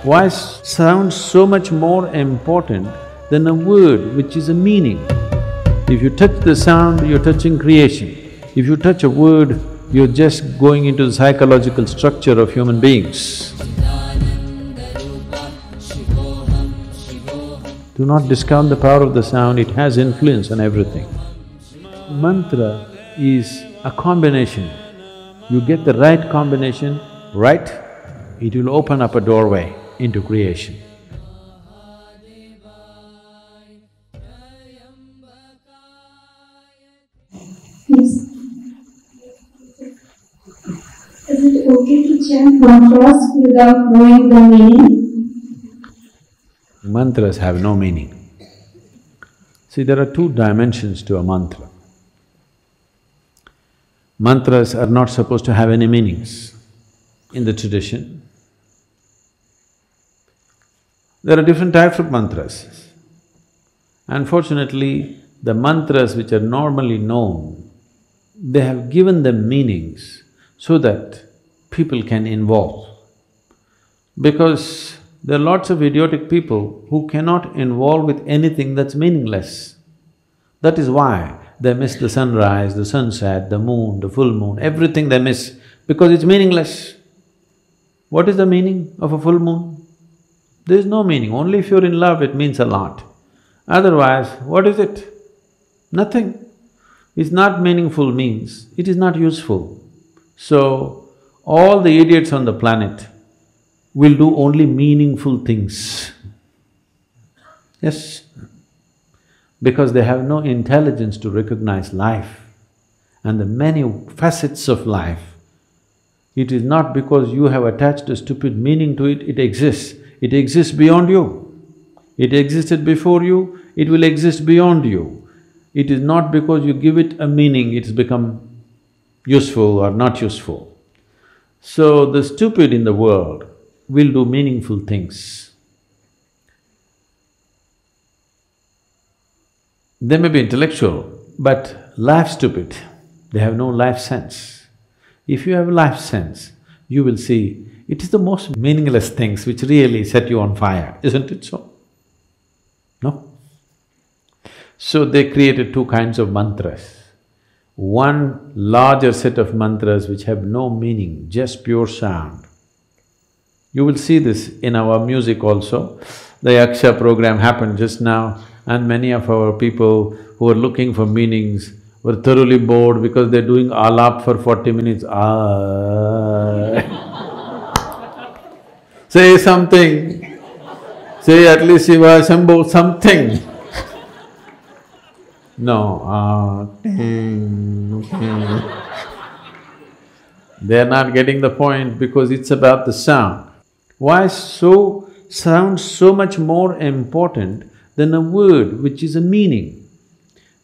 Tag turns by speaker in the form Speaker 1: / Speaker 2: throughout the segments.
Speaker 1: Why sound so much more important than a word which is a meaning? If you touch the sound, you're touching creation. If you touch a word, you're just going into the psychological structure of human beings. Do not discount the power of the sound, it has influence on everything. Mantra is a combination. You get the right combination, right, it will open up a doorway into creation.
Speaker 2: Yes. Is it okay to chant mantras without knowing the meaning?
Speaker 1: Mantras have no meaning. See, there are two dimensions to a mantra. Mantras are not supposed to have any meanings in the tradition. There are different types of mantras. Unfortunately, the mantras which are normally known, they have given them meanings so that people can involve. Because there are lots of idiotic people who cannot involve with anything that's meaningless. That is why they miss the sunrise, the sunset, the moon, the full moon, everything they miss because it's meaningless. What is the meaning of a full moon? There is no meaning, only if you're in love it means a lot. Otherwise, what is it? Nothing. It's not meaningful means it is not useful. So, all the idiots on the planet will do only meaningful things. Yes, because they have no intelligence to recognize life and the many facets of life. It is not because you have attached a stupid meaning to it, it exists. It exists beyond you. It existed before you, it will exist beyond you. It is not because you give it a meaning, it's become useful or not useful. So the stupid in the world will do meaningful things. They may be intellectual, but life stupid, they have no life sense. If you have life sense, you will see it is the most meaningless things which really set you on fire, isn't it so? No? So they created two kinds of mantras. One larger set of mantras which have no meaning, just pure sound. You will see this in our music also. The Yaksha program happened just now and many of our people who are looking for meanings were thoroughly bored because they're doing alap for 40 minutes, Say something, say at least Shiva, Shambho, something. No, They're not getting the point because it's about the sound. Why sound so much more important than a word which is a meaning?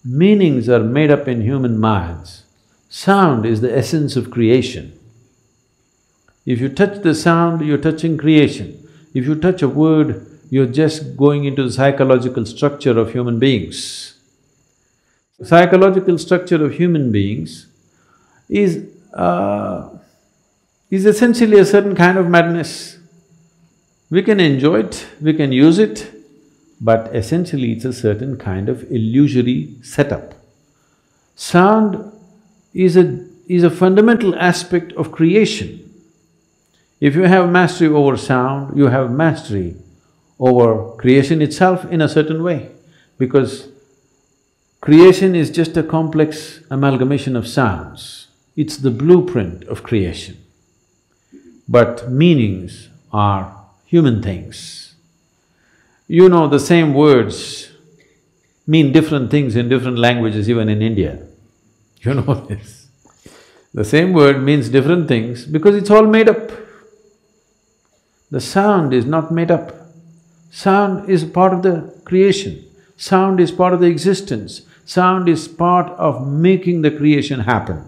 Speaker 1: Meanings are made up in human minds. Sound is the essence of creation. If you touch the sound, you're touching creation. If you touch a word, you're just going into the psychological structure of human beings. Psychological structure of human beings is essentially a certain kind of madness. We can enjoy it, we can use it, but essentially it's a certain kind of illusory setup. Sound is a fundamental aspect of creation. If you have mastery over sound, you have mastery over creation itself in a certain way, because creation is just a complex amalgamation of sounds. It's the blueprint of creation. But meanings are human things. You know, the same words mean different things in different languages, even in India. You know this. The same word means different things because it's all made up. The sound is not made up. Sound is part of the creation. Sound is part of the existence. Sound is part of making the creation happen.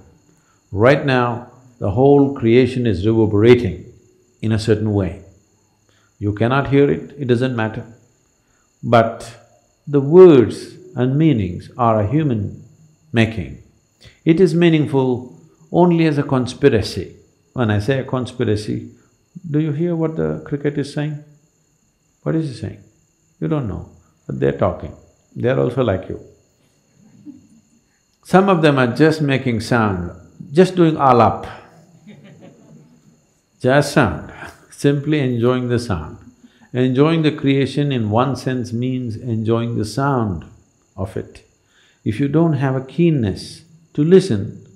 Speaker 1: Right now, the whole creation is reverberating in a certain way. You cannot hear it, it doesn't matter. But the words and meanings are a human making. It is meaningful only as a conspiracy. When I say a conspiracy, do you hear what the cricket is saying? What is he saying? You don't know, but they're talking. They're also like you. Some of them are just making sound, just doing alap. Just sound, simply enjoying the sound. Enjoying the creation in one sense means enjoying the sound of it. If you don't have a keenness to listen,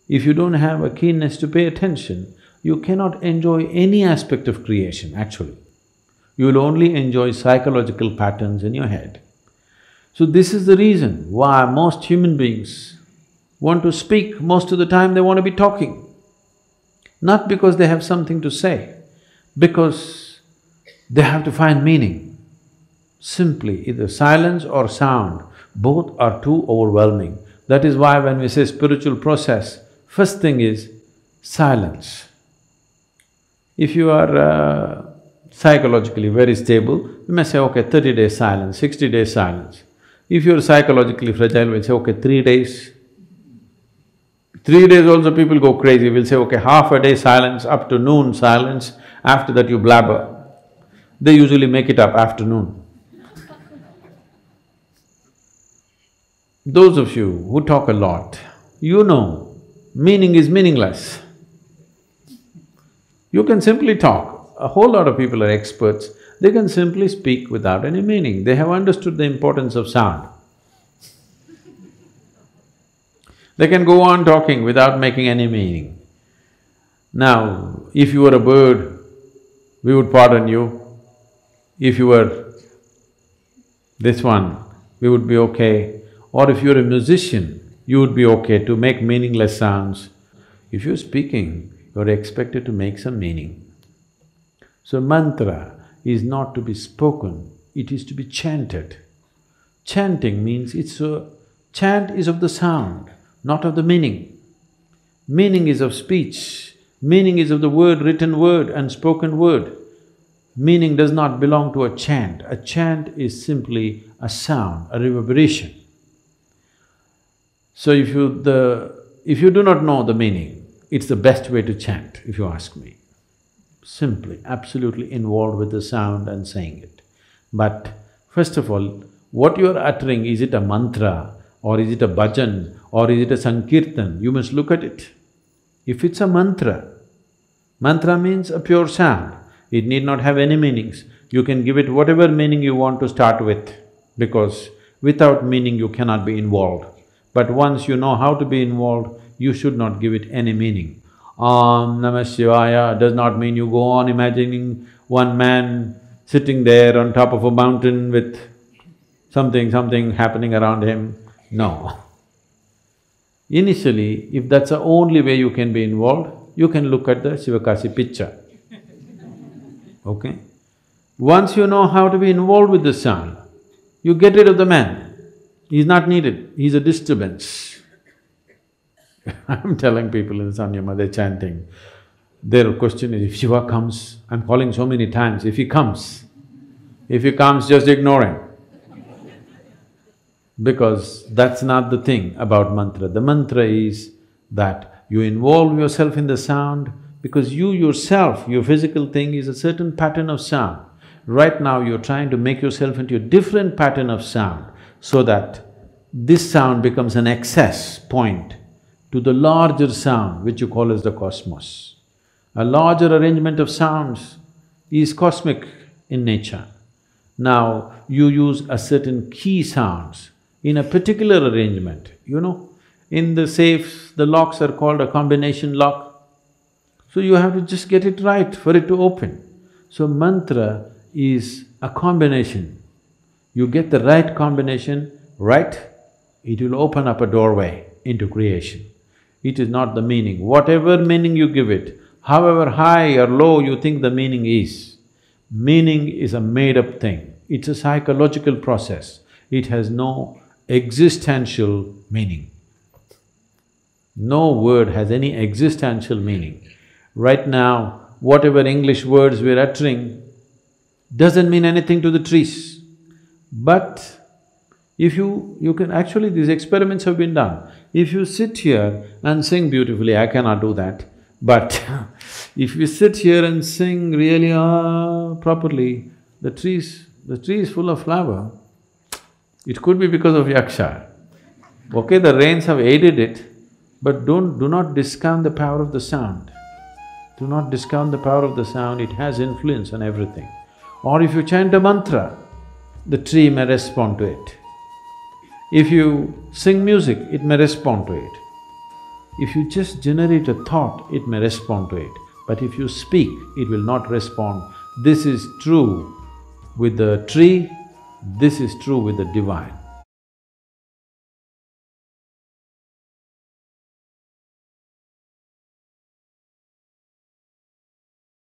Speaker 1: if you don't have a keenness to pay attention, you cannot enjoy any aspect of creation, actually. You will only enjoy psychological patterns in your head. So this is the reason why most human beings want to speak, most of the time they want to be talking. Not because they have something to say, because they have to find meaning. Simply, either silence or sound, both are too overwhelming. That is why when we say spiritual process, first thing is silence. If you are psychologically very stable, you may say, okay, 30 days silence, 60 days silence. If you're psychologically fragile, we'll say, okay, 3 days. 3 days also people go crazy, we'll say, okay, half a day silence, up to noon silence, after that you blabber. They usually make it up afternoon. Those of you who talk a lot, you know, meaning is meaningless. You can simply talk. A whole lot of people are experts, they can simply speak without any meaning. They have understood the importance of sound. They can go on talking without making any meaning. Now, if you were a bird, we would pardon you. If you were this one, we would be okay. Or if you're a musician, you would be okay to make meaningless sounds. If you're speaking, you're expected to make some meaning. So mantra is not to be spoken, it is to be chanted. Chanting means chant is of the sound, not of the meaning. Meaning is of speech, meaning is of the word, written word and spoken word. Meaning does not belong to a chant. A chant is simply a sound, a reverberation. So if you do not know the meaning, it's the best way to chant, if you ask me. Simply, absolutely involved with the sound and saying it. But first of all, what you are uttering, is it a mantra or is it a bhajan or is it a sankirtan? You must look at it. If it's a mantra, mantra means a pure sound. It need not have any meanings. You can give it whatever meaning you want to start with, because without meaning you cannot be involved. But once you know how to be involved, you should not give it any meaning. Om Namah Shivaya does not mean you go on imagining one man sitting there on top of a mountain with something happening around him. No. Initially, if that's the only way you can be involved, you can look at the Sivakasi picture. Okay? Once you know how to be involved with the sound, you get rid of the man. He's not needed, he's a disturbance. I'm telling people in Sanyama, they're chanting. Their question is, if Shiva comes, I'm calling so many times, if he comes, just ignore him. Because that's not the thing about mantra. The mantra is that you involve yourself in the sound because you yourself, your physical thing is a certain pattern of sound. Right now you're trying to make yourself into a different pattern of sound so that this sound becomes an access point to the larger sound which you call as the cosmos. A larger arrangement of sounds is cosmic in nature. Now, you use a certain key sounds in a particular arrangement, you know. In the safes, the locks are called a combination lock. So you have to just get it right for it to open. So mantra is a combination. You get the right combination right, it will open up a doorway into creation. It is not the meaning. Whatever meaning you give it, however high or low you think the meaning is a made-up thing. It's a psychological process. It has no existential meaning. No word has any existential meaning. Right now, whatever English words we're uttering doesn't mean anything to the trees. But if you can… actually these experiments have been done. If you sit here and sing beautifully, I cannot do that, but if you sit here and sing really properly, the tree is full of flower. It could be because of yaksha. Okay, the rains have aided it, but do not discount the power of the sound. Do not discount the power of the sound, it has influence on everything. Or if you chant a mantra, the tree may respond to it. If you sing music, it may respond to it. If you just generate a thought, it may respond to it. But if you speak, it will not respond. This is true with the tree, this is true with the divine.